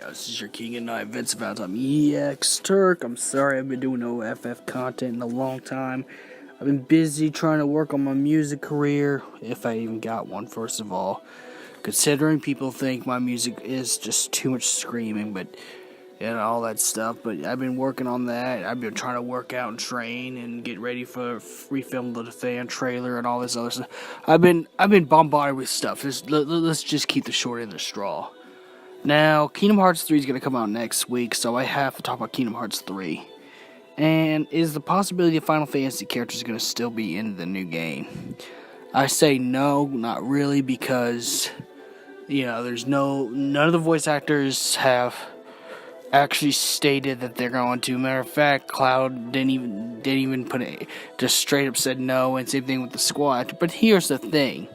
This is your King and Knight, Vince Valentine EX Turk. I'm sorry I've been doing no FF content in a long time. I've been busy trying to work on my music career, if I even got one, first of all. Considering people think my music is just too much screaming, but all that stuff. But I've been working on that. I've been trying to work out and train and get ready for refilm the fan trailer and all this other stuff. I've been bombarded with stuff. Let's just keep the short end of the straw. Now, Kingdom Hearts 3 is going to come out next week, so I have to talk about Kingdom Hearts 3. And is the possibility of Final Fantasy characters going to still be in the new game? I say no, not really, because, there's none of the voice actors have actually stated that they're going to. Matter of fact, Cloud didn't even put it, just straight up said no, and same thing with the squad. But here's the thing.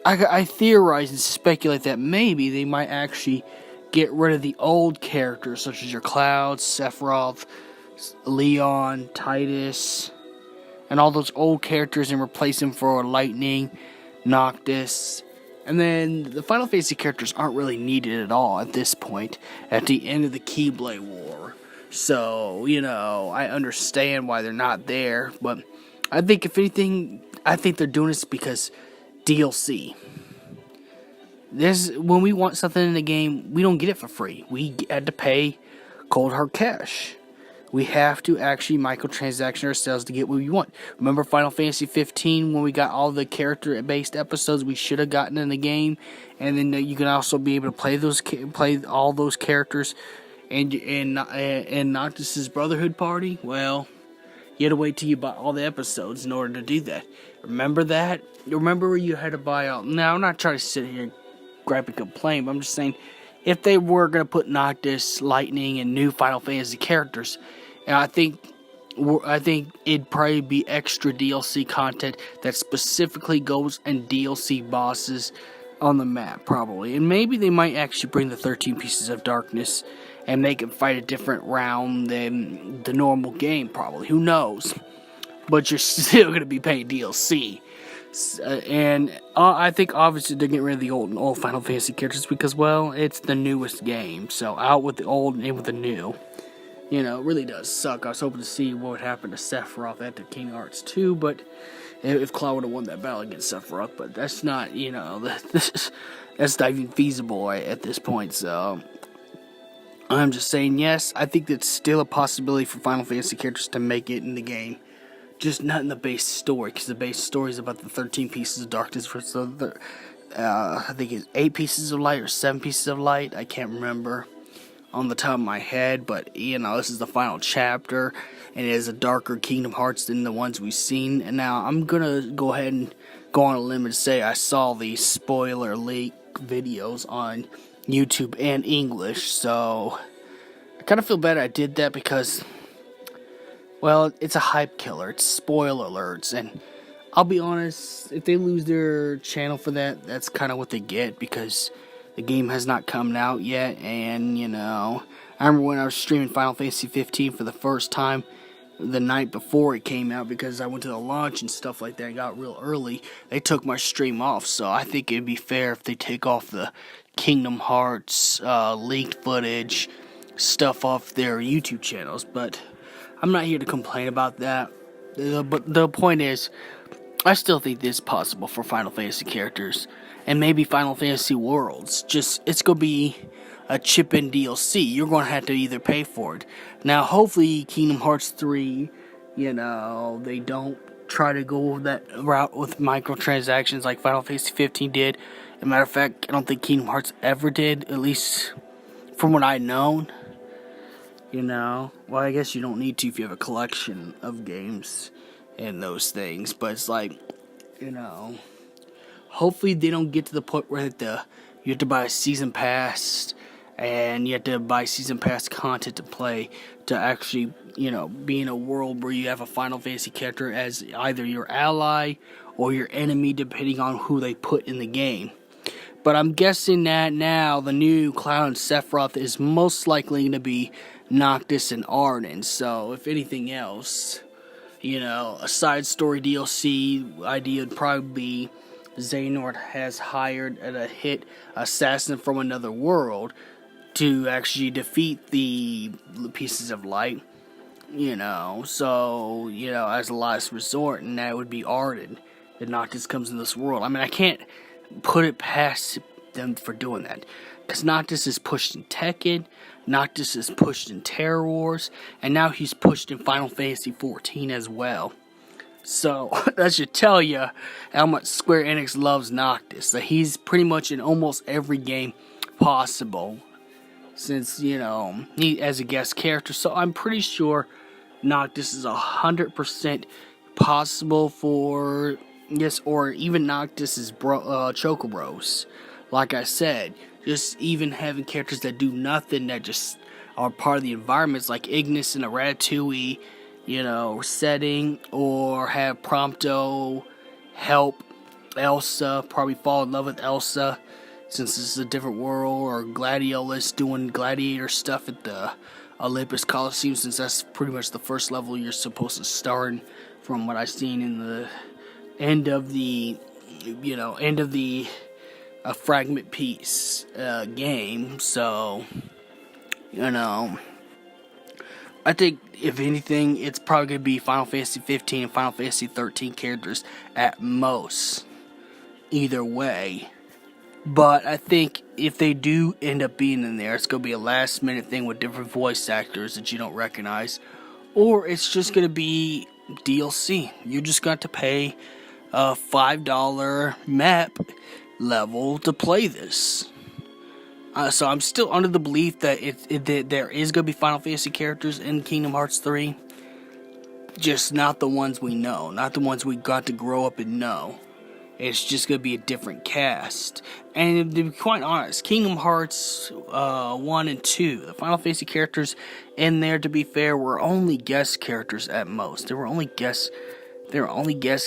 I theorize and speculate that maybe they might actually get rid of the old characters, such as your Cloud, Sephiroth, Leon, Titus, and all those old characters, and replace them for Lightning, Noctis. And then the Final Fantasy characters aren't really needed at all at this point, at the end of the Keyblade War. So, I understand why they're not there, but I think if anything, they're doing this because DLC. When we want something in the game, we don't get it for free. We had to pay cold hard cash. We have to actually microtransaction ourselves to get what we want. Remember Final Fantasy 15 when we got all the character-based episodes we should have gotten in the game, and then you can also be able to play all those characters, and Noctis's Brotherhood Party. Well, you had to wait till you bought all the episodes in order to do that. Remember that? Remember where you had to buy all... Now, I'm not trying to sit here and gripe and complain, but I'm just saying, if they were going to put Noctis, Lightning, and new Final Fantasy characters, and I think it'd probably be extra DLC content that specifically goes and DLC bosses on the map, probably. And maybe they might actually bring the 13 Pieces of Darkness and make it fight a different round than the normal game, probably. Who knows? But you're still going to be paying DLC. And I think obviously they're getting rid of the old Final Fantasy characters because, well, it's the newest game. So out with the old and in with the new. It really does suck. I was hoping to see what would happen to Sephiroth after Kingdom Hearts 2, but if Cloud would have won that battle against Sephiroth, but that's not, that's not even feasible at this point, so I'm just saying, yes, I think that's still a possibility for Final Fantasy characters to make it in the game. Just not in the base story, because the base story is about the 13 Pieces of Darkness versus I think it's 8 Pieces of Light or 7 Pieces of Light. I can't remember on the top of my head, but this is the final chapter, and it is a darker Kingdom Hearts than the ones we've seen. And now I'm gonna go ahead and go on a limb and say I saw the spoiler leak videos on YouTube and English, so I kind of feel bad I did that because, well, it's a hype killer. It's spoiler alerts, and I'll be honest, if they lose their channel for that, that's kind of what they get, because the game has not come out yet, and, I remember when I was streaming Final Fantasy 15 for the first time, the night before it came out, because I went to the launch and stuff like that and got real early, they took my stream off, so I think it'd be fair if they take off the Kingdom Hearts leaked footage stuff off their YouTube channels, but I'm not here to complain about that. But the point is, I still think this is possible for Final Fantasy characters, and maybe Final Fantasy Worlds. It's going to be a chip-in DLC. You're going to have to either pay for it. Now, hopefully, Kingdom Hearts 3, they don't try to go that route with microtransactions like Final Fantasy 15 did. As a matter of fact, I don't think Kingdom Hearts ever did, at least from what I've known. Well, I guess you don't need to if you have a collection of games and those things, but it's like, hopefully they don't get to the point where you have to buy a season pass, and you have to buy season pass content to play to actually, be in a world where you have a Final Fantasy character as either your ally or your enemy, depending on who they put in the game. But I'm guessing that now the new Cloud and Sephiroth is most likely going to be Noctis and Ardyn. So, if anything else, a side story DLC idea would probably be Xehanort has hired a hit assassin from another world to actually defeat the pieces of light. So, as a last resort, and that would be Arden. That Noctis comes in this world. I mean, I can't put it past them for doing that. Because Noctis is pushed in Tekken, Noctis is pushed in Terror Wars, and now he's pushed in Final Fantasy XIV as well. So, that should tell you how much Square Enix loves Noctis. That he's pretty much in almost every game possible. Since, he as a guest character. So, I'm pretty sure Noctis is 100% possible for, yes, or even Noctis is Chocobros. Like I said, just even having characters that do nothing, that just are part of the environments, like Ignis in a Ratatouille, setting, or have Prompto help Elsa, probably fall in love with Elsa, since this is a different world, or Gladiolus doing gladiator stuff at the Olympus Coliseum, since that's pretty much the first level you're supposed to start, from what I've seen in the end of the fragment piece game. So, I think, if anything, it's probably going to be Final Fantasy 15 and Final Fantasy 13 characters at most. Either way. But I think if they do end up being in there, it's going to be a last minute thing with different voice actors that you don't recognize. Or it's just going to be DLC. You just got to pay a $5 map level to play this. So I'm still under the belief that that there is going to be Final Fantasy characters in Kingdom Hearts 3. Just not the ones we know. Not the ones we got to grow up and know. It's just going to be a different cast. And to be quite honest, Kingdom Hearts 1 and 2, the Final Fantasy characters in there, to be fair, were only guest characters at most. They were only guest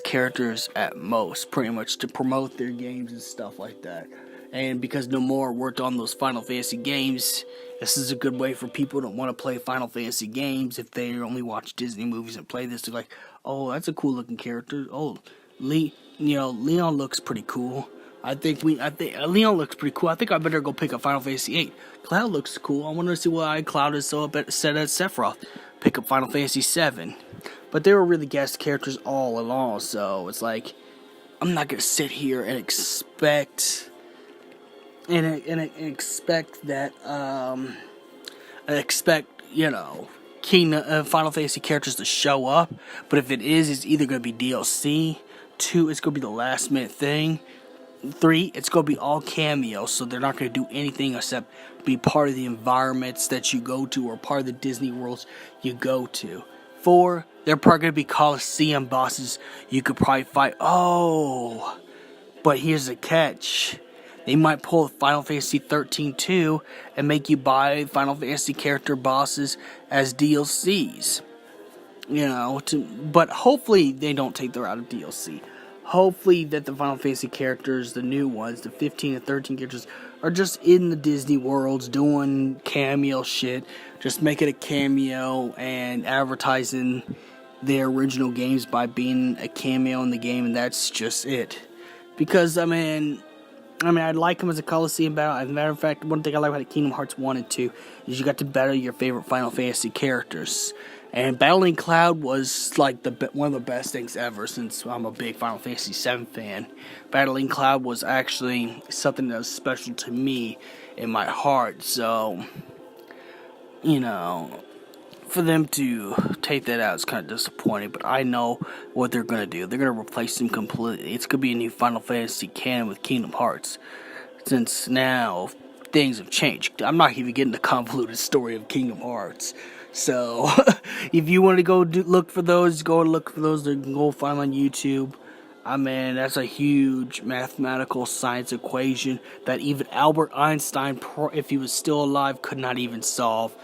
characters at most, pretty much, to promote their games and stuff like that. And because Nomura worked on those Final Fantasy games, this is a good way for people that want to play Final Fantasy games, if they only watch Disney movies and play this. They're like, oh, that's a cool looking character. Oh, Leon looks pretty cool. I think Leon looks pretty cool. I think I better go pick up Final Fantasy 8. Cloud looks cool. I want to see why Cloud is so upset at Sephiroth. Pick up Final Fantasy 7. But they were really guest characters all along, so it's like, I'm not gonna sit here and expect that Final Fantasy characters to show up. But if it is, it's either gonna be DLC. 2, it's gonna be the last minute thing. 3, it's gonna be all cameos, so they're not gonna do anything except be part of the environments that you go to, or part of the Disney worlds you go to. 4, they're probably gonna be Coliseum bosses you could probably fight. Oh, but here's the catch. They might pull Final Fantasy 13 too and make you buy Final Fantasy character bosses as DLCs. But hopefully they don't take the route of DLC. Hopefully that the Final Fantasy characters, the new ones, the 15 and 13 characters, are just in the Disney worlds doing cameo shit. Just make it a cameo and advertising their original games by being a cameo in the game, and that's just it. Because, I mean, I like them as a Coliseum battle. As a matter of fact, one thing I like about Kingdom Hearts 1 and 2 is you got to battle your favorite Final Fantasy characters. And battling Cloud was like one of the best things ever, since I'm a big Final Fantasy VII fan. Battling Cloud was actually something that was special to me in my heart. So, for them to take that out is kind of disappointing. But I know what they're going to do. They're going to replace him completely. It's going to be a new Final Fantasy canon with Kingdom Hearts. Since now things have changed. I'm not even getting the convoluted story of Kingdom Hearts. So, if you want to go look for those, go look for those. You can go find them on YouTube. I mean, that's a huge mathematical science equation that even Albert Einstein, if he was still alive, could not even solve.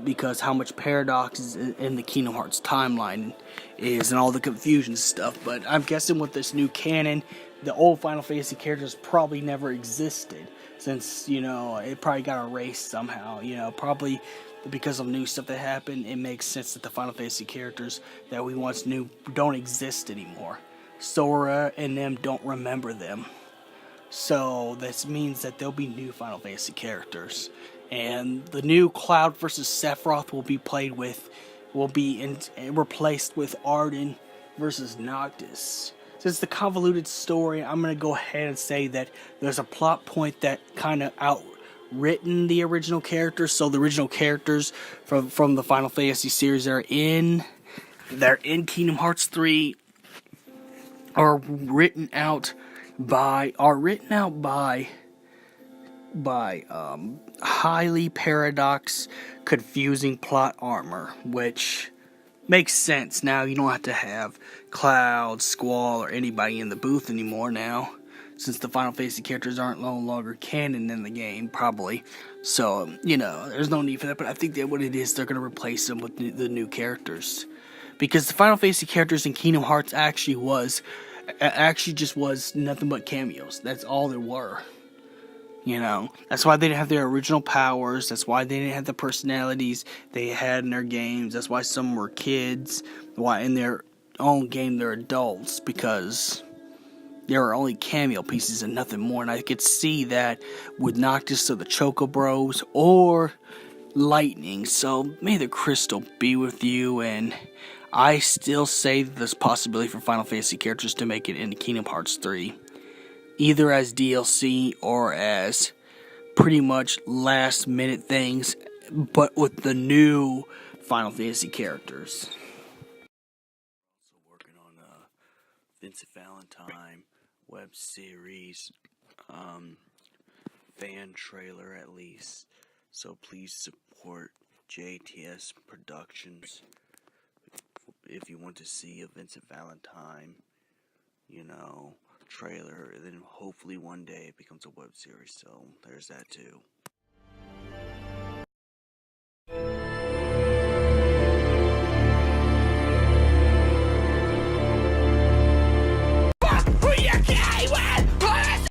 Because how much paradoxes in the Kingdom Hearts timeline is, and all the confusion stuff. But I'm guessing with this new canon, the old Final Fantasy characters probably never existed. Since, it probably got erased somehow. Probably because of new stuff that happened, it makes sense that the Final Fantasy characters that we once knew don't exist anymore. Sora and them don't remember them. So this means that there'll be new Final Fantasy characters. and the new Cloud versus Sephiroth will be replaced with Arden versus Noctis. Since the convoluted story, I'm gonna go ahead and say that there's a plot point that kind of outwritten the original characters. So the original characters from the Final Fantasy series they're in Kingdom Hearts 3 are written out by highly paradox, confusing plot armor, which makes sense. Now you don't have to have Cloud, Squall, or anybody in the booth anymore now, since the Final Fantasy characters aren't no longer canon in the game, probably. So, there's no need for that, but I think that what it is, they're going to replace them with the new characters. Because the Final Fantasy characters in Kingdom Hearts actually just was nothing but cameos. That's all there were. That's why they didn't have their original powers. That's why they didn't have the personalities they had in their games. That's why some were kids. Why in their own game they're adults, because they were only cameo pieces and nothing more. And I could see that with Noctis or the Choco Bros or Lightning. So may the crystal be with you. And I still say that there's possibility for Final Fantasy characters to make it into Kingdom Hearts 3. Either as DLC or as pretty much last minute things, but with the new Final Fantasy characters. Also working on a Vincent Valentine web series, fan trailer at least. So please support JTS Productions if you want to see a Vincent Valentine, trailer, and then hopefully one day it becomes a web series. So there's that too.